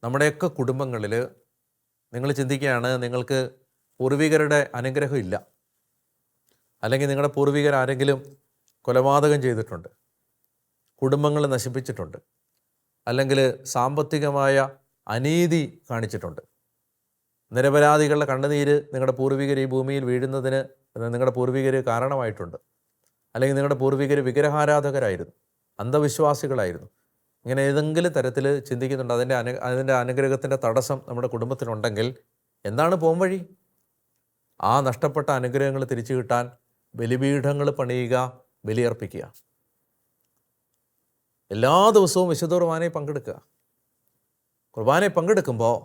നമ്മുടെയൊക്കെ കുടുംബങ്ങളിൽ നിങ്ങൾ ചിന്തിക്കുകയാണ്, നിങ്ങൾക്ക് പൂർവികരുടെ അനുഗ്രഹം ഇല്ല, അല്ലെങ്കിൽ നിങ്ങളുടെ പൂർവികർ ആരെങ്കിലും കൊലപാതകം ചെയ്തിട്ടുണ്ട്, കുടുംബങ്ങൾ നശിപ്പിച്ചിട്ടുണ്ട്, അല്ലെങ്കിൽ സാമ്പത്തികമായ അനീതി കാണിച്ചിട്ടുണ്ട്. നിരപരാധികളുടെ കണ്ണുനീര് നിങ്ങളുടെ പൂർവികർ ഈ ഭൂമിയിൽ വീഴുന്നതിന് നിങ്ങളുടെ പൂർവികർ കാരണമായിട്ടുണ്ട്. അല്ലെങ്കിൽ നിങ്ങളുടെ പൂർവികർ വിഗ്രഹാരാധകരായിരുന്നു, അന്ധവിശ്വാസികളായിരുന്നു. ഇങ്ങനെ ഏതെങ്കിലും തരത്തിൽ ചിന്തിക്കുന്നുണ്ട്. അതിൻ്റെ അനുഗ്രഹത്തിൻ്റെ തടസ്സം നമ്മുടെ കുടുംബത്തിലുണ്ടെങ്കിൽ എന്താണ് പോംവഴി? ആ നഷ്ടപ്പെട്ട അനുഗ്രഹങ്ങൾ തിരിച്ചു കിട്ടാൻ ബലിപീഠങ്ങൾ പണിയുക, ബലിയർപ്പിക്കുക. എല്ലാ ദിവസവും വിശുദ്ധ കുർബാനയിൽ പങ്കെടുക്കുക. കുർബാനയിൽ പങ്കെടുക്കുമ്പോൾ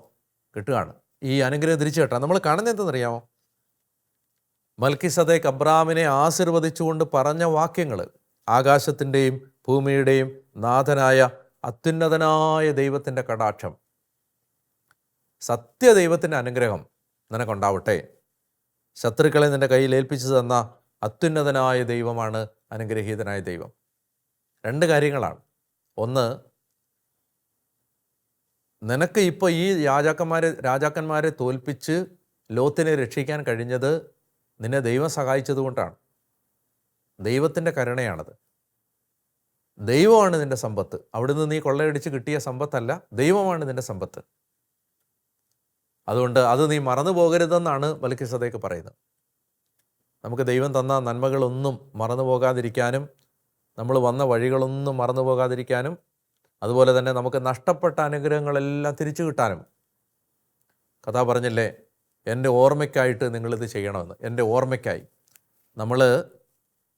കിട്ടുകയാണ് ഈ അനുഗ്രഹം തിരിച്ചു കിട്ടാൻ. നമ്മൾ കാണുന്നത് എന്തെന്നറിയാമോ? മൽക്കിസദേക്ക് അബ്രാമിനെ ആശീർവദിച്ചുകൊണ്ട് പറഞ്ഞ വാക്യങ്ങൾ, ആകാശത്തിൻ്റെയും ഭൂമിയുടെയും നാഥനായ അത്യുന്നതനായ ദൈവത്തിൻ്റെ കടാക്ഷം, സത്യദൈവത്തിൻ്റെ അനുഗ്രഹം നിനക്കുണ്ടാവട്ടെ, ശത്രുക്കളെ നിൻ്റെ കയ്യിൽ ഏൽപ്പിച്ചു തന്ന അത്യുന്നതനായ ദൈവമാണ് അനുഗ്രഹീതനായ ദൈവം. രണ്ട് കാര്യങ്ങളാണ്. ഒന്ന്, നിനക്ക് ഇപ്പോൾ ഈ രാജാക്കന്മാരെ തോൽപ്പിച്ച് ലോത്തിനെ രക്ഷിക്കാൻ കഴിഞ്ഞത് നിന്നെ ദൈവം സഹായിച്ചതുകൊണ്ടാണ്. ദൈവത്തിൻ്റെ കരുണയാണത്. ദൈവമാണ് നിൻ്റെ സമ്പത്ത്. അവിടുന്ന് നീ കൊള്ളയടിച്ച് കിട്ടിയ സമ്പത്തല്ല, ദൈവമാണ് നിൻ്റെ സമ്പത്ത്. അതുകൊണ്ട് അത് നീ മറന്നു പോകരുതെന്നാണ് മൽക്കിസദേക്ക് പറയുന്നത്. നമുക്ക് ദൈവം തന്ന നന്മകളൊന്നും മറന്നു പോകാതിരിക്കാനും, നമ്മൾ വന്ന വഴികളൊന്നും മറന്നു പോകാതിരിക്കാനും, അതുപോലെ തന്നെ നമുക്ക് നഷ്ടപ്പെട്ട അനുഗ്രഹങ്ങളെല്ലാം തിരിച്ചു കിട്ടാനും കഥ പറഞ്ഞില്ലേ, എൻ്റെ ഓർമ്മയ്ക്കായിട്ട് നിങ്ങളിത് ചെയ്യണമെന്ന്. എൻ്റെ ഓർമ്മയ്ക്കായി നമ്മൾ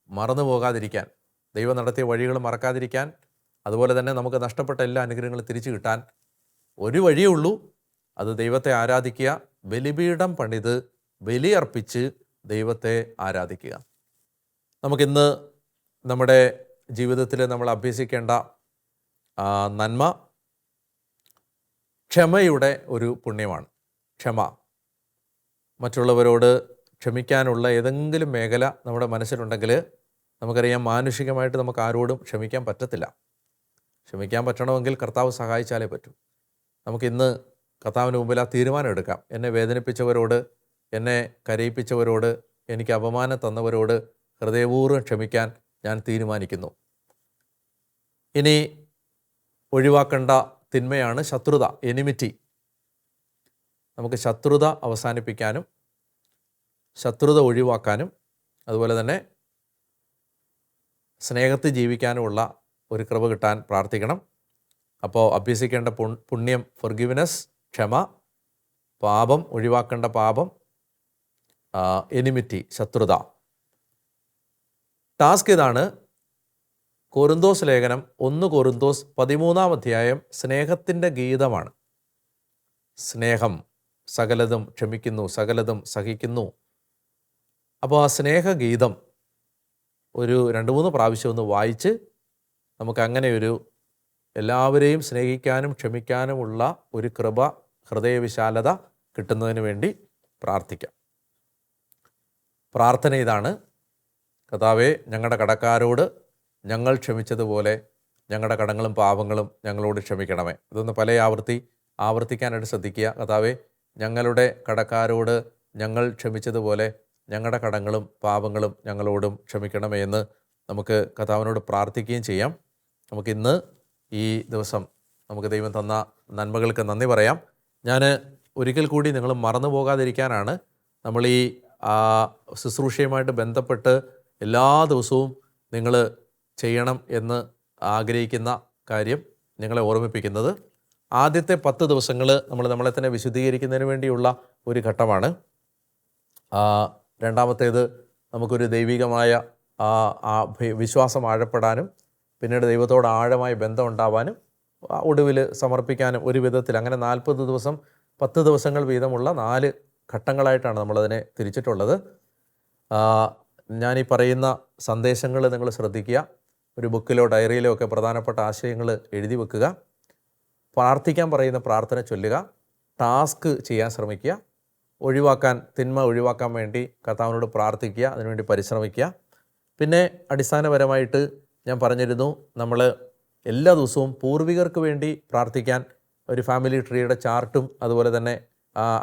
മറന്നു പോകാതിരിക്കാൻ, ദൈവം നടത്തിയ വഴികൾ മറക്കാതിരിക്കാൻ, അതുപോലെ തന്നെ നമുക്ക് നഷ്ടപ്പെട്ട എല്ലാ അനുഗ്രഹങ്ങളും തിരിച്ചു കിട്ടാൻ ഒരു വഴിയേ ഉള്ളൂ. അത് ദൈവത്തെ ആരാധിക്കുക, ബലിപീഠം പണിത് ബലിയർപ്പിച്ച് ദൈവത്തെ ആരാധിക്കുക. നമുക്കിന്ന് നമ്മുടെ ജീവിതത്തിൽ നമ്മൾ അഭ്യസിക്കേണ്ട നന്മ ക്ഷമയുടെ ഒരു പുണ്യമാണ്. ക്ഷമ. മറ്റുള്ളവരോട് ക്ഷമിക്കാനുള്ള ഏതെങ്കിലും മേഖല നമ്മുടെ മനസ്സിലുണ്ടെങ്കിൽ നമുക്കറിയാം, മാനുഷികമായിട്ട് നമുക്ക് ആരോടും ക്ഷമിക്കാൻ പറ്റത്തില്ല. ക്ഷമിക്കാൻ പറ്റണമെങ്കിൽ കർത്താവ് സഹായിച്ചാലേ പറ്റൂ. നമുക്കിന്ന് കർത്താവിന് മുമ്പിൽ ആ തീരുമാനം എടുക്കാം. എന്നെ വേദനിപ്പിച്ചവരോട്, എന്നെ കരയിപ്പിച്ചവരോട്, എനിക്ക് അപമാനം തന്നവരോട് ഹൃദയപൂർവ്വം ക്ഷമിക്കാൻ ഞാൻ തീരുമാനിക്കുന്നു. ഇനി ഒഴിവാക്കേണ്ട തിന്മയാണ് ശത്രുത, എനിമിറ്റി. നമുക്ക് ശത്രുത അവസാനിപ്പിക്കാനും ശത്രുത ഒഴിവാക്കാനും അതുപോലെ തന്നെ സ്നേഹത്തിൽ ജീവിക്കാനുമുള്ള ഒരു കൃപ കിട്ടാൻ പ്രാർത്ഥിക്കണം. അപ്പോൾ അഭ്യസിക്കേണ്ട പുണ്യം ഫൊർഗിവ്നെസ്, ക്ഷമ, പാപം, ഒഴിവാക്കേണ്ട പാപം, എനിമിറ്റി, ശത്രുത. ടാസ്ക് ഇതാണ്. കൊരിന്തോസ് ലേഖനം 1 കൊരിന്തോസ് 13-ാം അധ്യായം സ്നേഹത്തിൻ്റെ ഗീതമാണ്. സ്നേഹം സകലതും ക്ഷമിക്കുന്നു, സകലതും സഹിക്കുന്നു. അപ്പോൾ ആ സ്നേഹഗീതം ഒരു 2-3 പ്രാവശ്യം ഒന്ന് വായിച്ച് നമുക്ക് അങ്ങനെ ഒരു എല്ലാവരെയും സ്നേഹിക്കാനും ക്ഷമിക്കാനുമുള്ള ഒരു കൃപ, ഹൃദയവിശാലത കിട്ടുന്നതിന് വേണ്ടി പ്രാർത്ഥിക്കാം. പ്രാർത്ഥന ഇതാണ്: കർത്താവേ, ഞങ്ങളുടെ കടക്കാരോട് ഞങ്ങൾ ക്ഷമിച്ചതുപോലെ ഞങ്ങളുടെ കടങ്ങളും പാപങ്ങളും ഞങ്ങളോട് ക്ഷമിക്കണമേ. ഇതൊന്ന് പല ആവർത്തിക്കാനായിട്ട് ശ്രദ്ധിക്കുക. കർത്താവേ, ഞങ്ങളുടെ കടക്കാരോട് ഞങ്ങൾ ക്ഷമിച്ചതുപോലെ ഞങ്ങളുടെ കടങ്ങളും പാപങ്ങളും ഞങ്ങളോടും ക്ഷമിക്കണമേ എന്ന് നമുക്ക് കർത്താവിനോട് പ്രാർത്ഥിക്കുകയും ചെയ്യാം. നമുക്കിന്ന് ഈ ദിവസം നമുക്ക് ദൈവം തന്ന നന്മകൾക്ക് നന്ദി പറയാം. ഞാൻ ഒരിക്കൽ കൂടി നിങ്ങൾ മറന്നു പോകാതിരിക്കാനാണ് നമ്മൾ ഈ ശുശ്രൂഷയുമായിട്ട് ബന്ധപ്പെട്ട് എല്ലാ ദിവസവും നിങ്ങൾ ചെയ്യണം എന്ന് ആഗ്രഹിക്കുന്ന കാര്യം നിങ്ങളെ ഓർമ്മിപ്പിക്കുന്നത്. ആദ്യത്തെ 10 ദിവസങ്ങൾ നമ്മളെ തന്നെ വിശുദ്ധീകരിക്കുന്നതിന് വേണ്ടിയുള്ള ഒരു ഘട്ടമാണ്. രണ്ടാമത്തേത് നമുക്കൊരു ദൈവികമായ വിശ്വാസം ആഴപ്പെടാനും പിന്നീട് ദൈവത്തോട് ആഴമായ ബന്ധം ഉണ്ടാവാനും ഒടുവിൽ സമർപ്പിക്കാനും ഒരു വിധത്തിൽ അങ്ങനെ 40 ദിവസം 10 ദിവസങ്ങൾ വീതമുള്ള 4 ഘട്ടങ്ങളായിട്ടാണ് നമ്മളതിനെ തിരിച്ചിട്ടുള്ളത്. ഞാനീ പറയുന്ന സന്ദേശങ്ങൾ നിങ്ങൾ ശ്രദ്ധിക്കുക. ഒരു ബുക്കിലോ ഡയറിയിലോ ഒക്കെ പ്രധാനപ്പെട്ട ആശയങ്ങൾ എഴുതി വെക്കുക. പ്രാർത്ഥിക്കാൻ പറയുന്ന പ്രാർത്ഥന ചൊല്ലുക. ടാസ്ക് ചെയ്യാൻ ശ്രമിക്കുക. തിന്മ ഒഴിവാക്കാൻ വേണ്ടി കർത്താവിനോട് പ്രാർത്ഥിക്കുക, അതിനുവേണ്ടി പരിശ്രമിക്കുക. പിന്നെ അടിസ്ഥാനപരമായിട്ട് ഞാൻ പറഞ്ഞിരുന്നു, നമ്മൾ എല്ലാ ദിവസവും പൂർവികർക്ക് വേണ്ടി പ്രാർത്ഥിക്കാൻ ഒരു ഫാമിലി ട്രീയുടെ ചാർട്ടും അതുപോലെ തന്നെ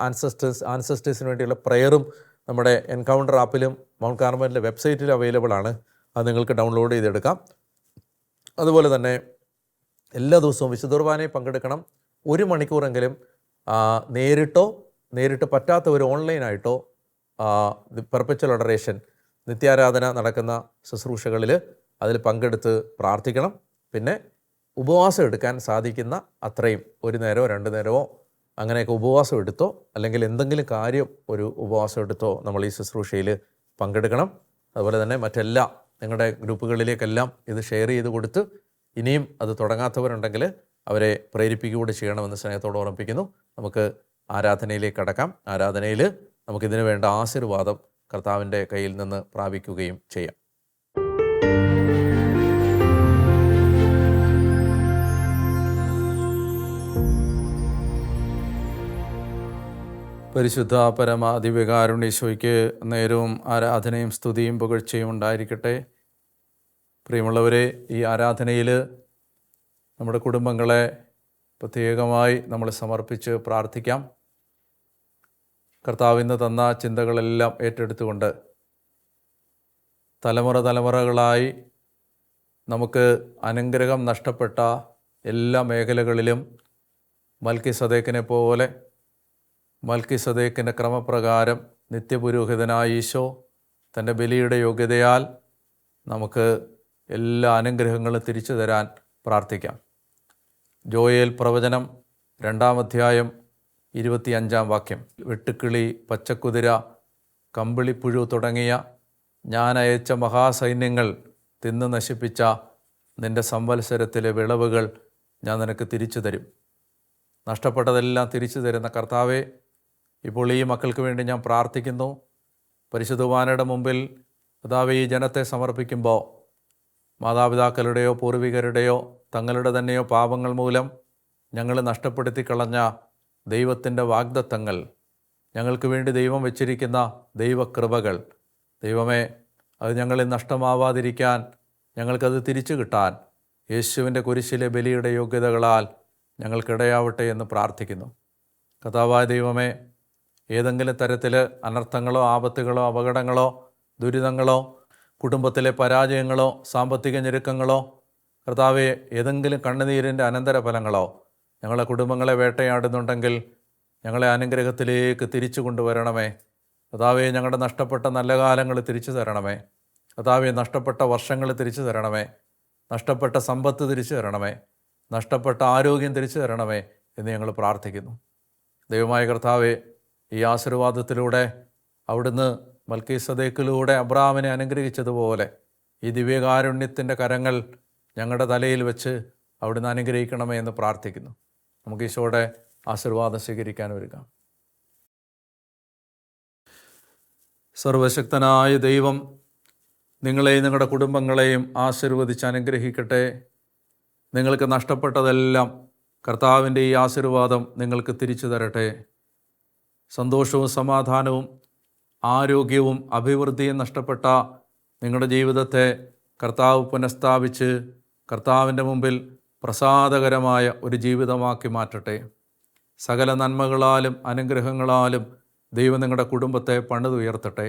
ആൻസസ്റ്റേഴ്സിന് വേണ്ടിയുള്ള പ്രെയറും നമ്മുടെ എൻകൗണ്ടർ ആപ്പിലും മൗണ്ട് കാർമലിൻ്റെ വെബ്സൈറ്റിലും അവൈലബിൾ ആണ്. അത് നിങ്ങൾക്ക് ഡൗൺലോഡ് ചെയ്തെടുക്കാം. അതുപോലെ തന്നെ എല്ലാ ദിവസവും വിശുദ്ധ കുർബാനയിൽ പങ്കെടുക്കണം. 1 മണിക്കൂറെങ്കിലും നേരിട്ട് പറ്റാത്തവർ ഓൺലൈനായിട്ടോ പെർപ്പച്വൽ അഡറേഷൻ നിത്യാരാധന നടക്കുന്ന ശുശ്രൂഷകളിൽ അതിൽ പങ്കെടുത്ത് പ്രാർത്ഥിക്കണം. പിന്നെ ഉപവാസം എടുക്കാൻ സാധിക്കുന്ന അത്രയും 1 നേരമോ 2 നേരമോ അങ്ങനെയൊക്കെ ഉപവാസം എടുത്തോ, അല്ലെങ്കിൽ എന്തെങ്കിലും കാര്യം ഒരു ഉപവാസം എടുത്തോ നമ്മൾ ഈ ശുശ്രൂഷയിൽ പങ്കെടുക്കണം. അതുപോലെ തന്നെ മറ്റെല്ലാ നിങ്ങളുടെ ഗ്രൂപ്പുകളിലേക്കെല്ലാം ഇത് ഷെയർ ചെയ്ത് കൊടുത്ത് ഇനിയും അത് തുടങ്ങാത്തവരുണ്ടെങ്കിൽ അവരെ പ്രേരിപ്പിക്കുകയൂടെ ചെയ്യണമെന്ന് സ്നേഹത്തോടെ ഓർമ്മിപ്പിക്കുന്നു. നമുക്ക് ആരാധനയിലേക്ക് കടക്കാം. ആരാധനയിൽ നമുക്കിതിനു വേണ്ട ആശീർവാദം കർത്താവിൻ്റെ കയ്യിൽ നിന്ന് പ്രാപിക്കുകയും ചെയ്യാം. പരിശുദ്ധ പരമ ദിവ്യകാരുണ്യേശോയ്ക്ക് നേരവും ആരാധനയും സ്തുതിയും പുകഴ്ചയും ഉണ്ടായിരിക്കട്ടെ. പ്രിയമുള്ളവരെ, ഈ ആരാധനയിൽ നമ്മുടെ കുടുംബങ്ങളെ പ്രത്യേകമായി നമ്മൾ സമർപ്പിച്ച് പ്രാർത്ഥിക്കാം. കർത്താവ് ഇന്ന് തന്ന ചിന്തകളെല്ലാം ഏറ്റെടുത്തുകൊണ്ട് തലമുറകളായി നമുക്ക് അനുഗ്രഹം നഷ്ടപ്പെട്ട എല്ലാ മേഖലകളിലും മൽക്കിസദേക്കിനെ പോലെ മൽക്കിസദേക്കിൻ്റെ ക്രമപ്രകാരം നിത്യപുരോഹിതനായ ഈശോ തൻ്റെ ബലിയുടെ യോഗ്യതയാൽ നമുക്ക് എല്ലാ അനുഗ്രഹങ്ങളും തിരിച്ചു തരാൻ പ്രാർത്ഥിക്കാം. ജോയേൽ പ്രവചനം 2-ാം അധ്യായം 25-ാം വാക്യം: വെട്ടുക്കിളി, പച്ചക്കുതിര, കമ്പിളിപ്പുഴു തുടങ്ങിയ ഞാൻ അയച്ച മഹാസൈന്യങ്ങൾ തിന്ന് നശിപ്പിച്ച നിൻ്റെ സംവത്സരത്തിലെ വിളവുകൾ ഞാൻ നിനക്ക് തിരിച്ചു തരും. നഷ്ടപ്പെട്ടതെല്ലാം തിരിച്ചു തരുന്ന കർത്താവേ, ഇപ്പോൾ ഈ മക്കൾക്ക് വേണ്ടി ഞാൻ പ്രാർത്ഥിക്കുന്നു. പരിശുദ്ധ കുർബാനയുടെ മുമ്പിൽ കർത്താവേ ഈ ജനത്തെ സമർപ്പിക്കുമ്പോൾ മാതാപിതാക്കളുടെയോ പൂർവികരുടെയോ തങ്ങളുടെ തന്നെയോ പാപങ്ങൾ മൂലം ഞങ്ങൾ നഷ്ടപ്പെടുത്തി കളഞ്ഞ ദൈവത്തിൻ്റെ വാഗ്ദത്തങ്ങൾ, ഞങ്ങൾക്ക് വേണ്ടി ദൈവം വെച്ചിരിക്കുന്ന ദൈവകൃപകൾ, ദൈവമേ അത് ഞങ്ങളിൽ നഷ്ടമാവാതിരിക്കാൻ, ഞങ്ങൾക്കത് തിരിച്ചു കിട്ടാൻ യേശുവിൻ്റെ കുരിശിലെ ബലിയുടെ യോഗ്യതകളാൽ ഞങ്ങൾക്കിടയാവട്ടെ എന്ന് പ്രാർത്ഥിക്കുന്നു. കർത്താവായ ദൈവമേ, ഏതെങ്കിലും തരത്തിൽ അനർത്ഥങ്ങളോ ആപത്തുകളോ അപകടങ്ങളോ ദുരിതങ്ങളോ കുടുംബത്തിലെ പരാജയങ്ങളോ സാമ്പത്തിക ഞെരുക്കങ്ങളോ കർത്താവെ ഏതെങ്കിലും കണ്ണുനീരിൻ്റെ അനന്തരഫലങ്ങളോ ഞങ്ങളെ കുടുംബങ്ങളെ വേട്ടയാടുന്നുണ്ടെങ്കിൽ ഞങ്ങളെ അനുഗ്രഹത്തിലേക്ക് തിരിച്ചു കൊണ്ടുവരണമേ. കർത്താവെ, ഞങ്ങളുടെ നഷ്ടപ്പെട്ട നല്ല കാലങ്ങൾ തിരിച്ചു തരണമേ. കർത്താവെ, നഷ്ടപ്പെട്ട വർഷങ്ങൾ തിരിച്ചു തരണമേ. നഷ്ടപ്പെട്ട സമ്പത്ത് തിരിച്ചു തരണമേ. നഷ്ടപ്പെട്ട ആരോഗ്യം തിരിച്ചു തരണമേ എന്ന് ഞങ്ങൾ പ്രാർത്ഥിക്കുന്നു. ദൈവമായ കർത്താവെ, ഈ ആശീർവാദത്തിലൂടെ അവിടുന്ന് മൽക്കീസദേക്കിലൂടെ അബ്രാഹാമിനെ അനുഗ്രഹിച്ചതുപോലെ ഈ ദിവ്യകാരുണ്യത്തിൻ്റെ കരങ്ങൾ ഞങ്ങളുടെ തലയിൽ വെച്ച് അവിടുന്ന് അനുഗ്രഹിക്കണമേ എന്ന് പ്രാർത്ഥിക്കുന്നു. നമുക്ക് ഈശോയുടെ ആശീർവാദം സ്വീകരിക്കാൻ ഒരുങ്ങാം. സർവശക്തനായ ദൈവം നിങ്ങളെയും നിങ്ങളുടെ കുടുംബങ്ങളെയും ആശീർവദിച്ച് അനുഗ്രഹിക്കട്ടെ. നിങ്ങൾക്ക് നഷ്ടപ്പെട്ടതെല്ലാം കർത്താവിൻ്റെ ഈ ആശീർവാദം നിങ്ങൾക്ക് തിരിച്ചു തരട്ടെ. സന്തോഷവും സമാധാനവും ആരോഗ്യവും അഭിവൃദ്ധിയും നഷ്ടപ്പെട്ട നിങ്ങളുടെ ജീവിതത്തെ കർത്താവ് പുനഃസ്ഥാപിച്ച് കർത്താവിൻ്റെ മുമ്പിൽ പ്രസാദകരമായ ഒരു ജീവിതമാക്കി മാറ്റട്ടെ. സകല നന്മകളാലും അനുഗ്രഹങ്ങളാലും ദൈവം നിങ്ങളുടെ കുടുംബത്തെ പണിതുയർത്തട്ടെ.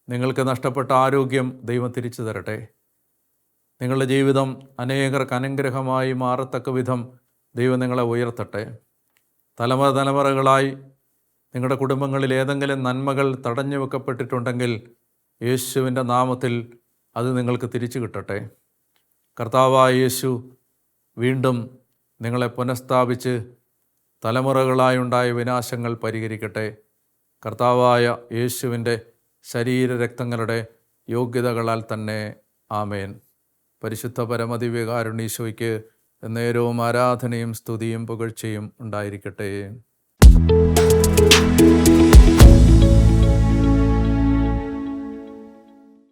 നിങ്ങൾക്ക് നഷ്ടപ്പെട്ട ആരോഗ്യം ദൈവം തിരിച്ചു തരട്ടെ. നിങ്ങളുടെ ജീവിതം അനേകർക്ക് അനുഗ്രഹമായി മാറത്തക്ക വിധം ദൈവം നിങ്ങളെ ഉയർത്തട്ടെ. തലമുറകളായി നിങ്ങളുടെ കുടുംബങ്ങളിൽ ഏതെങ്കിലും നന്മകൾ തടഞ്ഞു വെക്കപ്പെട്ടിട്ടുണ്ടെങ്കിൽ യേശുവിൻ്റെ നാമത്തിൽ അത് നിങ്ങൾക്ക് തിരിച്ചു കിട്ടട്ടെ. കർത്താവായ യേശു വീണ്ടും നിങ്ങളെ പുനഃസ്ഥാപിച്ച് തലമുറകളായുണ്ടായ വിനാശങ്ങൾ പരിഹരിക്കട്ടെ. കർത്താവായ യേശുവിൻ്റെ ശരീരരക്തങ്ങളുടെ യോഗ്യതകളാൽ തന്നെ. ആമേൻ. പരിശുദ്ധ പരമദിവ്യകാരുണ്യേശോയ്ക്ക് നേരവും ആരാധനയും സ്തുതിയും പുകഴ്ചയും ഉണ്ടായിരിക്കട്ടെ.